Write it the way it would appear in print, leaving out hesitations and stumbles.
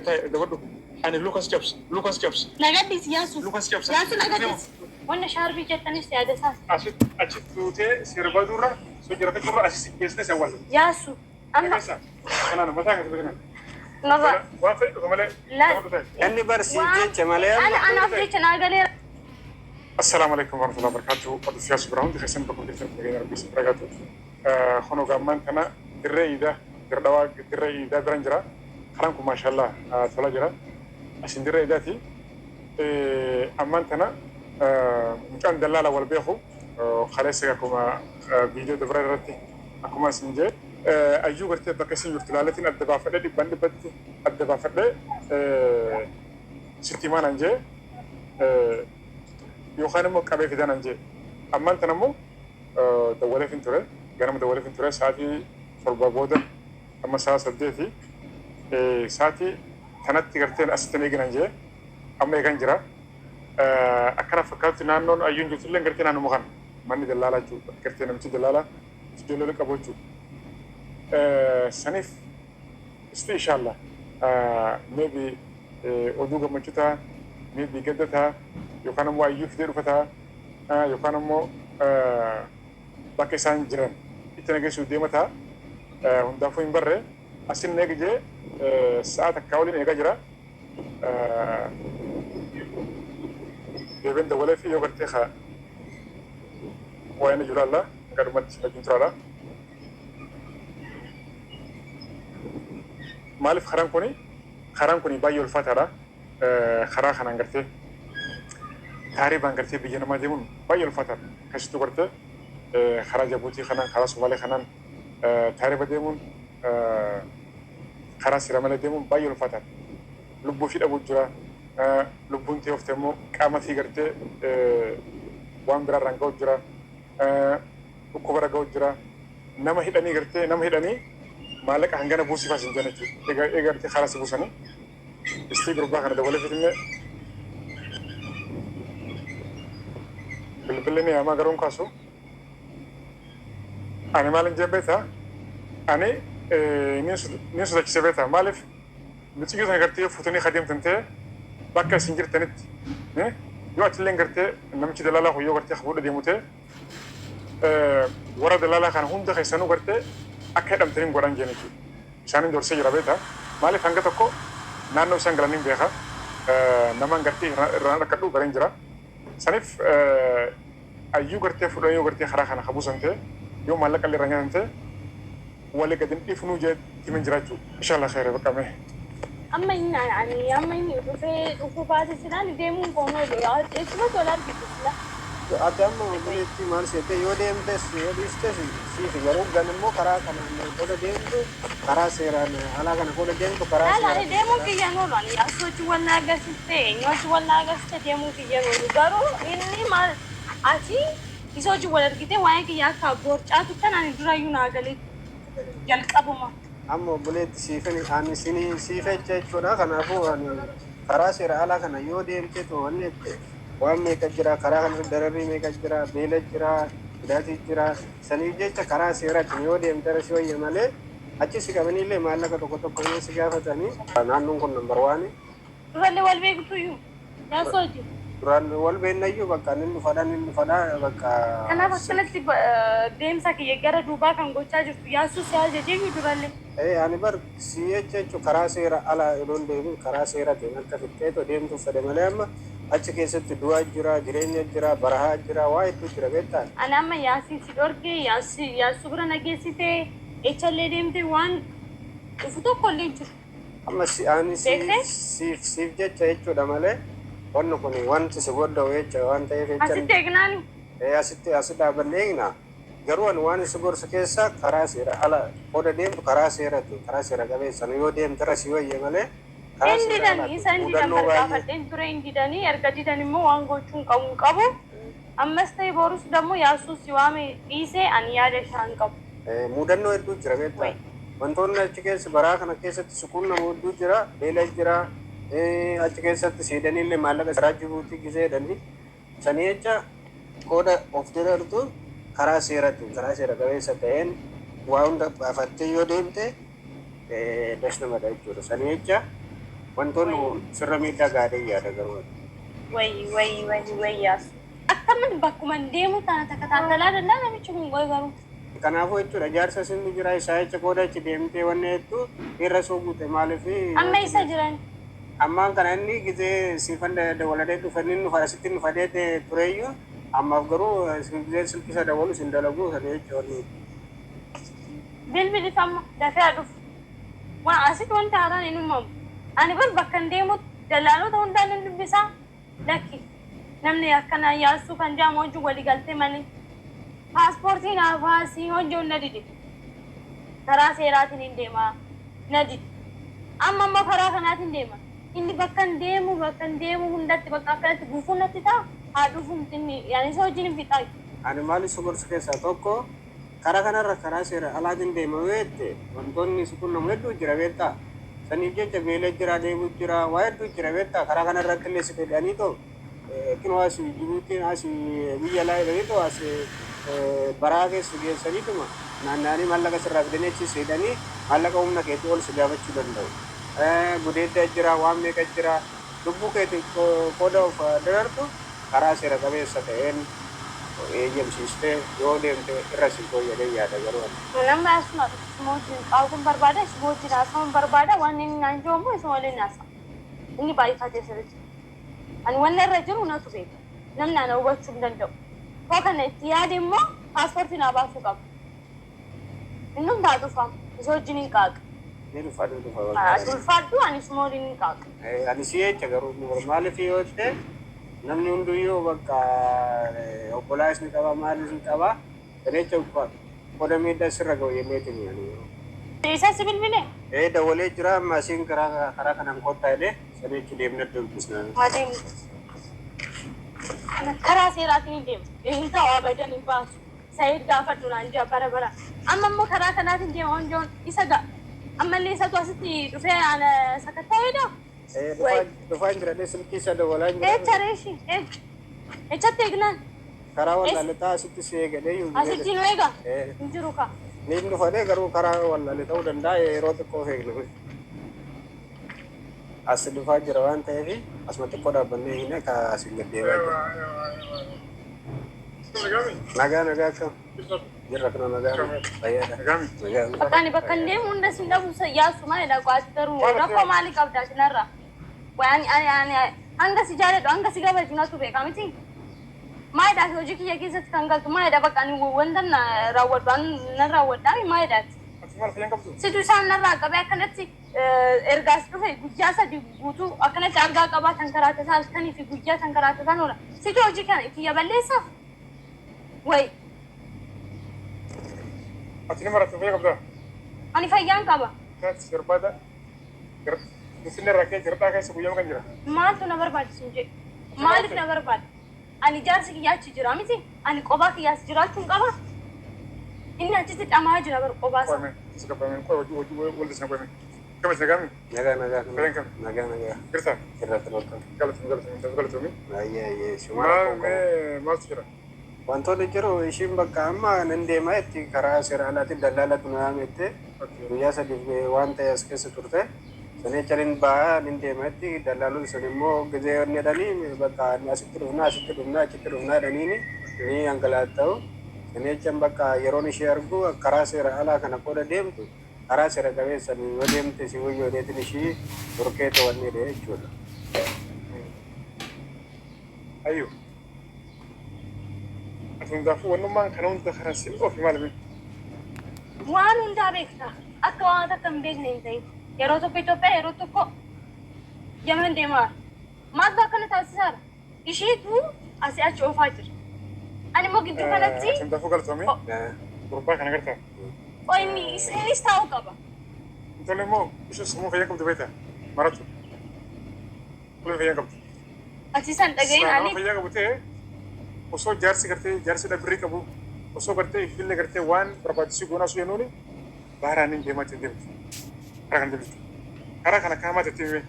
دبدو أنا لوكاس جابس نقدس ياسو ياسو نقدس وانا شاربي جتني سيادة ساس أشوف توتي سيربا دورة سجرة دورة أشوف بيسنس أول ياسو أما أنا مثلا كده نظر وافق وملا لا أني برسي جيت مالي أنا أفضل أنا السلام عليكم ورحمة الله وبركاته. قد سياسة براون دخسن بكم دخسن بقينا ربي سبرقاته. خنو قامان كنا الرأي ده برنجرا خلانكم ما شاء الله صلاة جرا عشان الرأي ده تي أمان كنا مكان دلالة والبيخو خلاص كما فيديو دبر رتي أكما سنجي أيو برتي بكسين يرتلالتين الدبا فدي بند بدي الدبا فدي ستيمان أنجي يوخانمو كابي في دانانجي أمان تنمو دولة فينتورة جانا دولة فينتورة ساعتي فربا بودا أما ساعة سديتي ساعتي تنتي كرتين أستني جنانجي أما يكنجرا أكنا فكرت نانون أيون جوتلين كرتين أنا مخان ماني دلالة جو كرتين أمشي دلالة تدلل كابوجو سنيف إن شاء الله maybe أدوغا مجتا maybe جدتها يوكانمو أيو فديرو فتا يوكانمو باكسان جران إتناجي سوديمتا هندافين برا أصل نيجي ساعة كاولين نيجي جرا بين دولة في يوغرتها وين جرا الله كرمت جنترا مالف خرام كوني بايو الفترة خرا خنا نقرته تاريخ نقرته بيجنا ما ديمون بايو الفترة كشتو قرته خرا جابوتي خنا خرا سوالي خنا تاريخ بديمون خرا سيرامل ديمون بايو الفترة لبو في أبو جرا لبون تيوفتمو كاما في قرته وان برا رانغو جرا وكبرا جو جرا نما هيداني قرته نما هيداني مالك هنگانا بوسي فاسن جانتي إيغارتي خلاص بوساني استيقروا باخنا دولة فيتنا بالبلني أما قرون كاسو أنا مالن جبتها أنا نيسو داكي سبتها مالف بتيجي سنغرتي فوتوني خديم تنتي باكا سنجر تنت يو أتلين غرتي نمشي دلالة هو يو غرتي خبور ديموتي ورا دلالة كان هم دخل سنو غرتي أكيد أمترين قران جانتي شانين دور سيجرا بيتها مالف هنگا تكو نانو سنغلانين بيخا نمان غرتي رانا كدو برنجرا سنف أيو غرتي فلان يو غرتي خرا خنا خبوس أنت يوم مالك اللي رانيا أنت ولا قدم إفنو جد تمن جراتو إن شاء الله خير بكمه أما إن يعني أما إن في بعض السنين ديمون كونو يا إسمه دولار بيتلا أتام بوليتي مان سيته يوديم تس يوديستس سيف يروق جنمو كرا كنا كودا ديم تو كرا سيران على كنا كودا ديم تو كرا لا لا ديمون كي ينولو يا سوتش ولا غسته نوش ولا غسته ديمون كي ينولو دارو إني ما أشي يسوتش ولا كده واي كي يا كابور أتو كنا ندرا يناغلي جلك أبو ما أما بوليت سيفني أنا سيني سيفة جيتشونا كنا فو أنا كرا سير على كنا يوديم تيتو هني وام ميك جرا كرا كنا دربي ميك جرا بيل جرا داتي جرا سنيجة كرا سيرا يوديم ترى شوية ماله أشي سكابني ليه ماله كتو كتو كوني سكابة تاني نانو كون نمبر واني رالي والبيك تويو يا سوتش رال والبين نيجو بكا نفدا بكا أنا بسمع ديم ساكي يجرا دوبا كان غوتشا جو ياسو سيا جيجي درالي إيه أنا بر سيئة جو كرا سيرا على يلون ديم كرا سيرا ديم كفتة تو ديم تو فدا ملهم أشي كيسة دوا جرا جرين جرا برها جرا وايد تو جرا بيتا أنا أما ياسي سيدوركي ياسو برا نجيسي تي إيشالي ديم تي وان وفتو كولينج أما أنا سيف جت جو دمالة وانو كوني وان تسبود دوي جو وان تيجي أسي تجناني إيه أسي دابنينا جروان وان سبور سكيسا كرا سيرا على كودا ديم كرا سيرا كبي سنيو ديم ترى سيوي يمالة إندي داني سندي داني كافرتين ترى إندي داني أركتي داني مو وانغو چون كم كابو أمستي بورس دمو ياسو سوامي إيسه أنياد شان كاب مودنو إدو جربت وانتون أشكيس براك نكيسة سكون نمودو جرا بيلا جرا أشكيس سيدني اللي مالك سراجبوتي كيسة داني سنيجا كودا أفترا رتو كرا سيرا كبي ستين وان دا فتي يوديم تي دشنا مدى جورو سنيجا wantoonni sirra miidhaa gaarii yaada garuu. Way yaasu. Akkamin bakkuma deemu tana takataatalaa danda'a namichi kun garuu. Kanaafuu jechuudha jaarsa sinni jira isaa jecha qooda achi deemtee wanni hedduu irra soo guute maaliif Amma isa jiran. ammaan kana inni gisee siifan dawalatee dhufanii nu asitti nu fadee tureyyuu ammaaf garuu gisee silkisa dawalu sin dalagu sana jechuudha. Bilbili famma dafee dhufu. Waan asitti wanta haaraan hin uumamu. Ani bar bakka hin deemu dallaalota hundaan hin dubbisaa. Lakki namni akkana yaasuu kan jaamu hojii walii galtee malee. Paaspoortiin afaasii hojii hunda dide. Karaa seeraatiin hin deemaa. Na dide. Amma immoo karaa kanaatiin deema. Inni bakka hin deemu hundatti bakka akkanatti guufuun natti ta'a. Haa dhufuun inni yaani isa hojiin hin fixaa. Ani maali subursi keessaa tokko karaa kanarra karaa seera alaatiin deema weette wantoonni kun nama hedduu jira beektaa. Saniif jecha beelee jira deemuu jira waa hedduu jira beektaa karaa kanarra illee si fedhanii too kin as Jibuutiin as biyya laa jedhanii too as baraa keessa geessaniituma naanna'anii maallaqa sirraa fidanii achi seedanii maallaqa humna keetii ol si gaafachuu danda'u. Gudeedda jira waan meeqa jira lubbuu keetii qooda of darartu karaa seera qabeessa ta'een eeyyamsiistee yoo deemte irra si fooyyadee yaada garuu. Namni asuma mootiin qaawwan barbaada mootiin haasawwan barbaada waan inni naan joomu isa waliin haasa. Inni baay'ifatee sirriitti. Ani wanna irra jiru natu beeka. Namni ana hubachuu hin danda'u. Koo kana itti yaade immoo paaspoortii naa baasuu qaba. Inni hundaa dhufamu isa wajjin hin qaaqa. Ni dhufa. Ulfaadhu ani isuma waliin hin qaaqa. Ani si jecha garuu maaliif yoo ta'e namni hunduyyuu bakka obbolaas ni qaba maalis ni qaba jecha qoda miidhaa sirra ga'u jenneetiin yaani. Isa si bilbilee? Dawalee jira amma asiin karaa kanaan qottaa jedhee saniichi deemnee dubbisnaa. Adeemu. Karaa seeraatiin hin deemu. Hin ta'u abadan hin baasu. Sayid gaafadhu naan jaa bara. Amma immoo karaa kanaatiin deema honjoon isa ga'a. Ammallee isatu asitti dhufee ana sakatta'eedha. Dhufaan jira silkii isa dawalaa jira. Reeshi. Echatti eegnaan. Karaa wallaallee asitti si eegalee yoo Asitti nu eega? Hin jiru ka. Ni dhufanii garuu karaa wallaallee ta'uu danda'a yeroo xiqqoo eegnu. As dhufaa jira waan ta'eef asuma xiqqoo dhaabbannee hin akka asiin gaddeemaa jira. Nagaa akkam. Jirra kana nagaa fayyaadha. Bakka hin deemu hunda sin dhabu yaasu maalidha qo'aati garuu rakkoo maalii qabdaa sinarra? Hanga si jaaladhu hanga si gabaju natu beeka miti. Maalidhaa hojii kiyya keessatti kan galtu maalidha bakka ani wanta nan raawwadhaa maalidhaati. Situ isaan narraa qabee akkanatti ergaas dhufe guyyaa sadii guutuu akkanatti argaa qabaa kan karaatasaa halkanii fi guyyaa kan karaatasaa oola. Situ hojii kana kiyya balleessaaf? Wayi. Ati nama rakkoo fayyaa qabdaa? Ani fayyaan qaba. Kaati barbaada. Isin rakkee jirtaa keessa guyyaa kan jira. Maaltu na barbaachisa hin jedhu? Maaliif na barbaada? Ani jaarsi kiyyaa achi jira miti? Ani qophaa kiyyaas jiraachuun qaba? Inni achitti dhamaa jira bar qophaa isaa. Qoome, isa qabame, hojii walda sana qoome. Kama isa nagaami? Nagaa. Fayyan kam? Nagaa. Girtaa? Irratti bakka. Galatoomi. Ayyee. Maaltu jira? Wantoonni jiru ishiin bakka amma nan deemaa itti karaa seera alaatiin daldalatu na yaamette guyyaa sadiif waan ta'e as keessa turte sanii caliin ba'aa nin deemaa itti daldaaluun sun immoo gizee wanni jedhanii bakka asitti dhufnaa achitti dhufnaa jedhaniini ni hangalaatta'u sanii jechaan bakka yeroon ishee argu karaa seera alaa kana qooda deemtu karaa seera qabeessan yoo deemte si wayyoodeetiin ishii turkee ta'wanni jedhee jechuudha. Ayyuu. Ati hundaafuu wannummaan kana hunda karaa si ofi maal min? Waan hundaa beekta. Akka waan takka hin beekne hin ta'in. Yeroo tokko Itoophiyaa yeroo tokko Yemen deemaa. Maaltu akkana taasisaadha? Isheetu asii achi oofaa jira. Ani immoo gidduu kanatti. Ati hundaafuu galatoomi? Gurbaa kana gartaa? Inni isinis taa'uu qaba. Intalli immoo ishee sammuu fayyaa qabdu beektaa? Maratu. Kulee fayyaa qabdu. Ati san dhagahin ani. Sammuu fayyaa qabu ta'e osoo jaarsi dhabirrii qabu osoo gartee ifillee gartee waan barbaachisuu goonaa osoo jennuuni baaraan hin deemaa ittiin deemtu. Karaa kana deemtu. Karaa kana kaamaa itti himi.